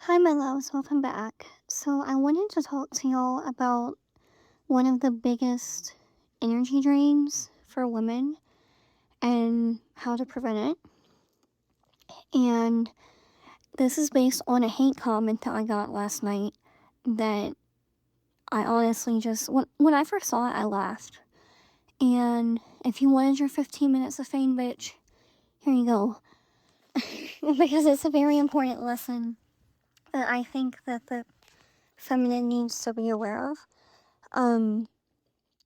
Hi, my loves, welcome back. So, I wanted to talk to y'all about one of the biggest energy drains for women and how to prevent it. And this is based on a hate comment that I got last night that I honestly just, when I first saw it, I laughed. And if you wanted your 15 minutes of fame, bitch, here you go. Because it's a very important lesson that I think that the feminine needs to be aware of.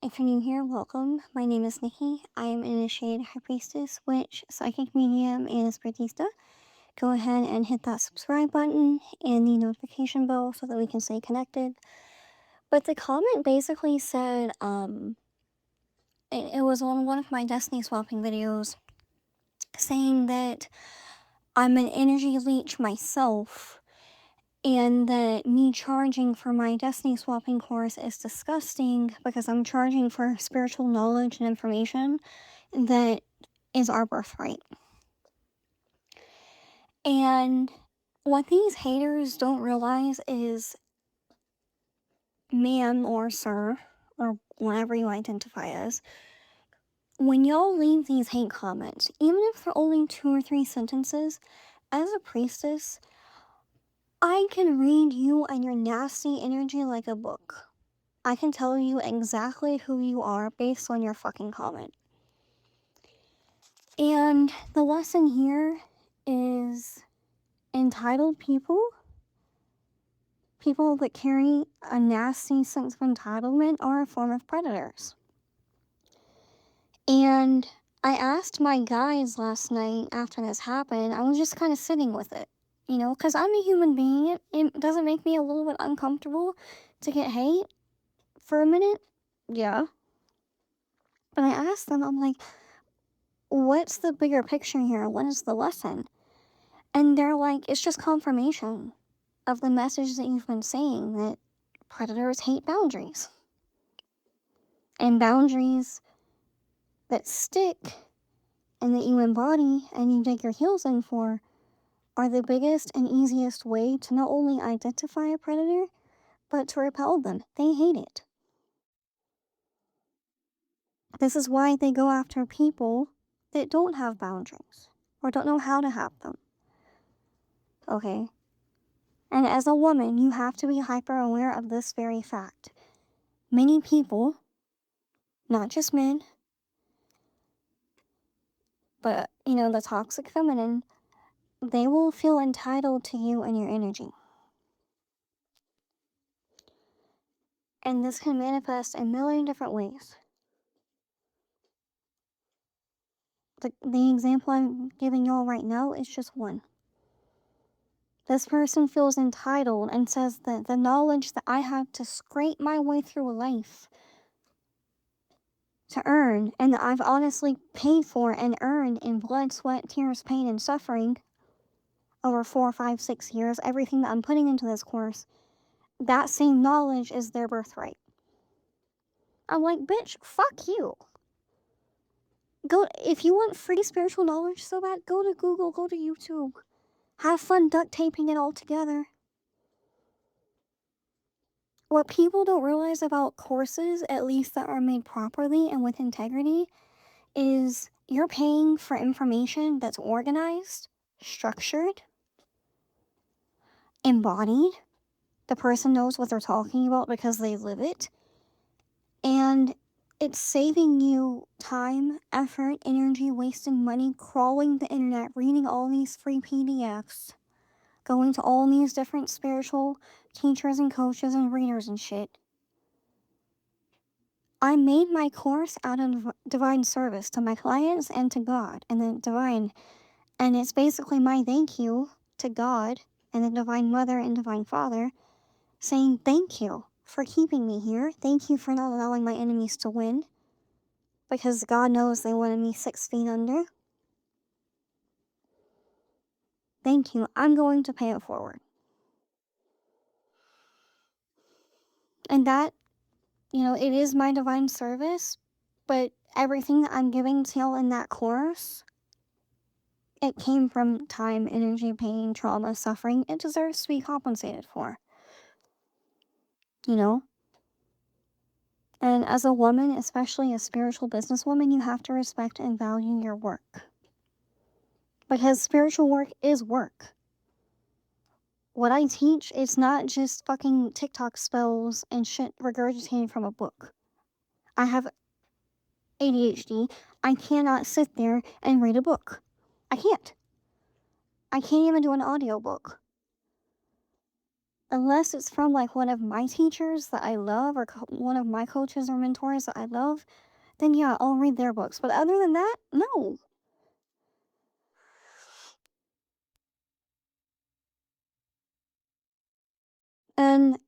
If you're new here, welcome. My name is Nikki. I am an initiated high priestess, witch, psychic medium, and spiritista. Go ahead and hit that subscribe button and the notification bell so that we can stay connected. But the comment basically said, it was on one of my destiny swapping videos, saying that I'm an energy leech myself, and that me charging for my destiny swapping course is disgusting because I'm charging for spiritual knowledge and information that is our birthright. And what these haters don't realize is, ma'am or sir, or whatever you identify as, when y'all leave these hate comments, even if they're only 2 or 3 sentences, as a priestess, I can read you and your nasty energy like a book. I can tell you exactly who you are based on your fucking comment. And the lesson here is entitled people that carry a nasty sense of entitlement are a form of predators. And I asked my guys last night after this happened, I was just kind of sitting with it, because I'm a human being. It doesn't make me a little bit uncomfortable to get hate for a minute. Yeah. But I asked them, I'm like, what's the bigger picture here? What is the lesson? And they're like, it's just confirmation of the message that you've been saying, that predators hate boundaries. And boundaries that stick and that you embody and you dig your heels in for are the biggest and easiest way to not only identify a predator, but to repel them. They hate it. This is why they go after people that don't have boundaries or don't know how to have them. Okay? And as a woman, you have to be hyper aware of this very fact. Many people, not just men, but, the toxic feminine, they will feel entitled to you and your energy. And this can manifest in a million different ways. The example I'm giving y'all right now is just one. This person feels entitled and says that the knowledge that I have to scrape my way through life to earn, and that I've honestly paid for and earned in blood, sweat, tears, pain, and suffering over 4, 5, 6 years, everything that I'm putting into this course, that same knowledge is their birthright. I'm like, bitch, fuck you. If you want free spiritual knowledge so bad, go to Google, go to YouTube. Have fun duct taping it all together. What people don't realize about courses, at least that are made properly and with integrity, is you're paying for information that's organized, structured, embodied. The person knows what they're talking about because they live it. And it's saving you time, effort, energy, wasting money, crawling the internet, reading all these free PDFs, going to all these different spiritual teachers and coaches and readers and shit. I made my course out of divine service to my clients and to God and the divine. And it's basically my thank you to God and the Divine Mother and Divine Father, saying thank you for keeping me here. Thank you for not allowing my enemies to win, because God knows they wanted me 6 feet under. Thank you. I'm going to pay it forward. And that, it is my divine service, but everything that I'm giving to y'all in that course it came from time, energy, pain, trauma, suffering. It deserves to be compensated for, you know? And as a woman, especially a spiritual businesswoman, you have to respect and value your work. Because spiritual work is work. What I teach is not just fucking TikTok spells and shit regurgitated from a book. I have ADHD. I cannot sit there and read a book. I can't. I can't even do an audiobook. Unless it's from like one of my teachers that I love or one of my coaches or mentors that I love, then yeah, I'll read their books. But other than that, no. And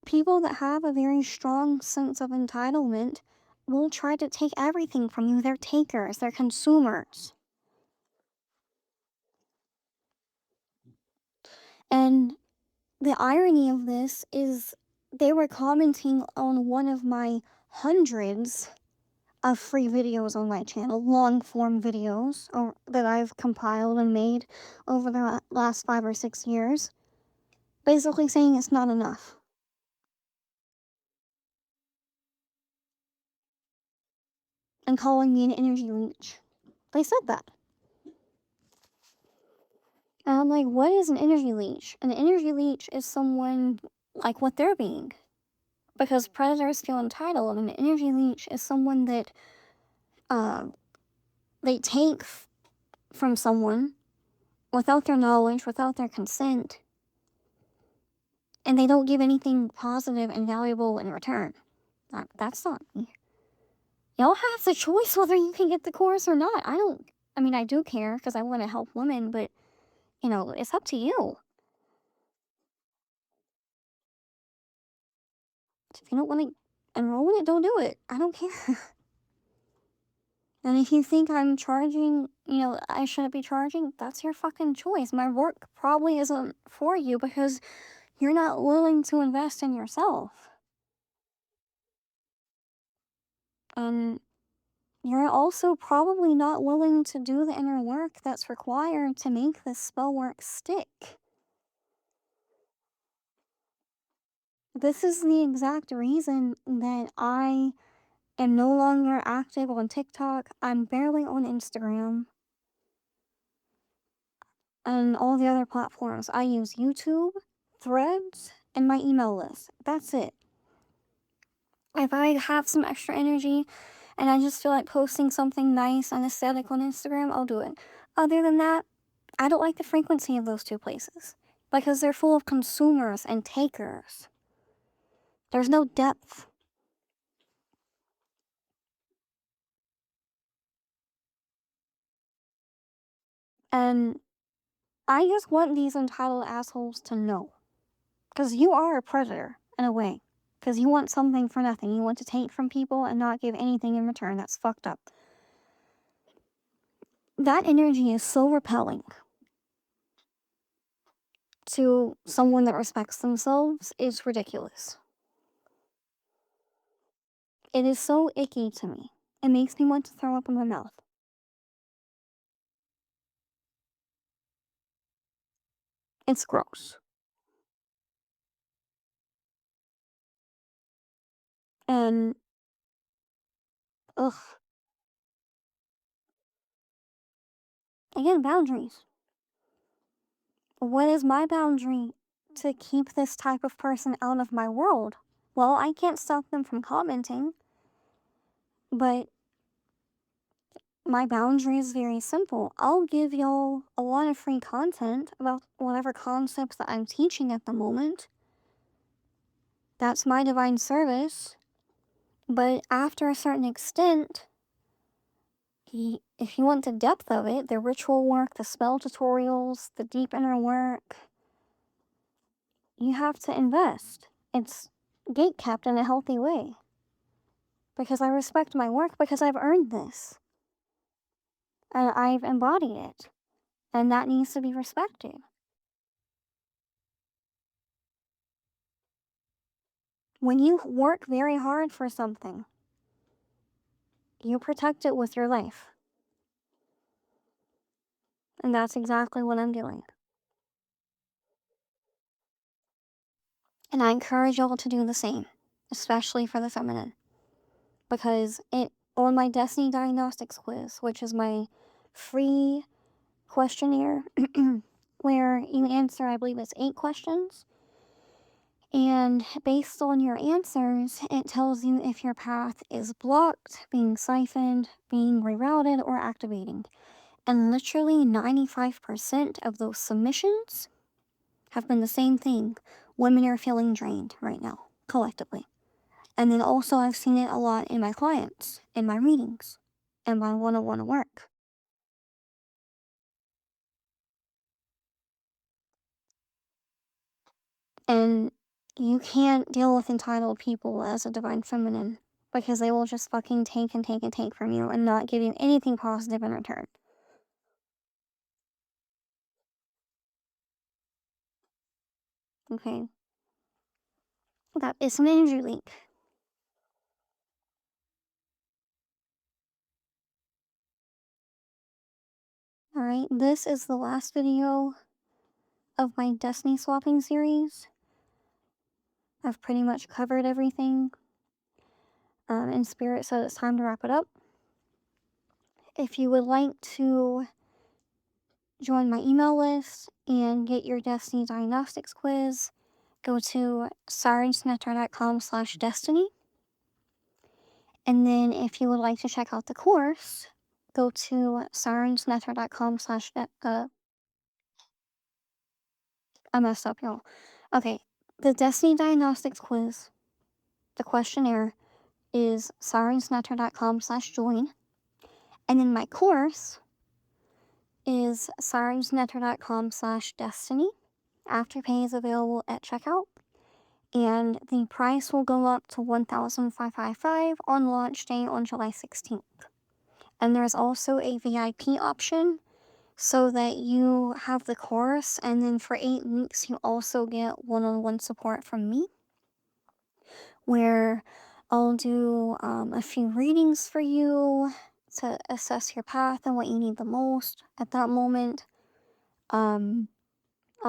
people that have a very strong sense of entitlement will try to take everything from you. They're takers, they're consumers. And the irony of this is they were commenting on one of my hundreds of free videos on my channel, long form videos that I've compiled and made over the last 5 or 6 years, basically saying it's not enough and calling me an energy leech. They said that. And I'm like, what is an energy leech? An energy leech is someone like what they're being. Because predators feel entitled, and an energy leech is someone that they take from someone without their knowledge, without their consent, and they don't give anything positive and valuable in return. That's not me. Y'all have the choice whether you can get the course or not. I mean, I do care because I want to help women, but, it's up to you. If you don't want to enroll in it, don't do it. I don't care. And if you think I'm charging, I shouldn't be charging, that's your fucking choice. My work probably isn't for you because you're not willing to invest in yourself. And you're also probably not willing to do the inner work that's required to make this spell work stick. This is the exact reason that I am no longer active on TikTok. I'm barely on Instagram and all the other platforms. I use YouTube, Threads, and my email list. That's it. If I have some extra energy and I just feel like posting something nice and aesthetic on Instagram, I'll do it. Other than that, I don't like the frequency of those two places because they're full of consumers and takers. There's no depth. And I just want these entitled assholes to know. Because you are a predator, in a way. Because you want something for nothing. You want to take from people and not give anything in return. That's fucked up. That energy is so repelling to someone that respects themselves. It's ridiculous. It is so icky to me. It makes me want to throw up in my mouth. It's gross. And, ugh. Again, boundaries. What is my boundary to keep this type of person out of my world? Well, I can't stop them from commenting, but my boundary is very simple. I'll give y'all a lot of free content about whatever concepts that I'm teaching at the moment. That's my divine service. But after a certain extent, if you want the depth of it, the ritual work, the spell tutorials, the deep inner work, you have to invest. It's gate kept in a healthy way. Because I respect my work because I've earned this. And I've embodied it. And that needs to be respected. When you work very hard for something, you protect it with your life. And that's exactly what I'm doing. And I encourage y'all to do the same, especially for the feminine. Because it on my Destiny Diagnostics quiz, which is my free questionnaire where you answer, I believe it's 8 questions. And based on your answers, it tells you if your path is blocked, being siphoned, being rerouted, or activating. And literally 95% of those submissions have been the same thing. Women are feeling drained right now, collectively. And then also, I've seen it a lot in my clients, in my readings, and my one-on-one work. And you can't deal with entitled people as a divine feminine because they will just fucking take and take and take from you and not give you anything positive in return. Okay? That is an energy leak. Alright, this is the last video of my Destiny swapping series. I've pretty much covered everything. And Spirit said it's time to wrap it up. If you would like to join my email list and get your Destiny Diagnostics quiz, go to sirensnectar.com/destiny. And then if you would like to check out the course, go to sirensnectar.com slash, I messed up, y'all. Okay, the Destiny Diagnostics quiz, the questionnaire, is sirensnectar.com/join. And then my course is sirensnectar.com/destiny. Afterpay is available at checkout. And the price will go up to $1,555 on launch day on July 16th. And there's also a VIP option so that you have the course, and then for 8 weeks, you also get one-on-one support from me, where I'll do a few readings for you to assess your path and what you need the most at that moment. I'll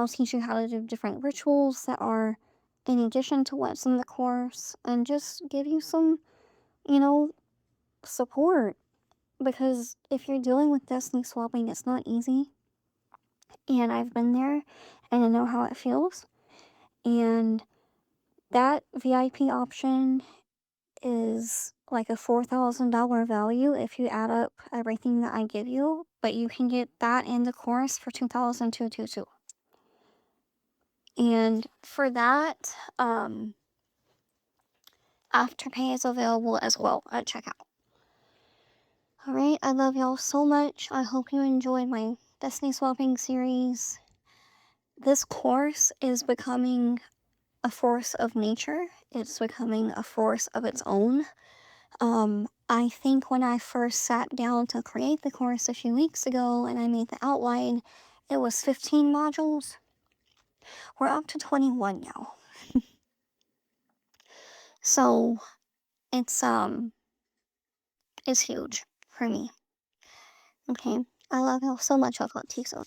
teach you how to do different rituals that are in addition to what's in the course, and just give you some, you know, support. Because if you're dealing with destiny swapping, it's not easy. And I've been there and I know how it feels. And that VIP option is like a $4,000 value if you add up everything that I give you. But you can get that in the course for $2,222. And for that, Afterpay is available as well at checkout. Alright, I love y'all so much. I hope you enjoyed my Destiny Swapping series. This course is becoming a force of nature. It's becoming a force of its own. I think when I first sat down to create the course a few weeks ago and I made the outline, it was 15 modules. We're up to 21 now. So it's huge for me. Okay. I love y'all so much. I'll talk to you soon.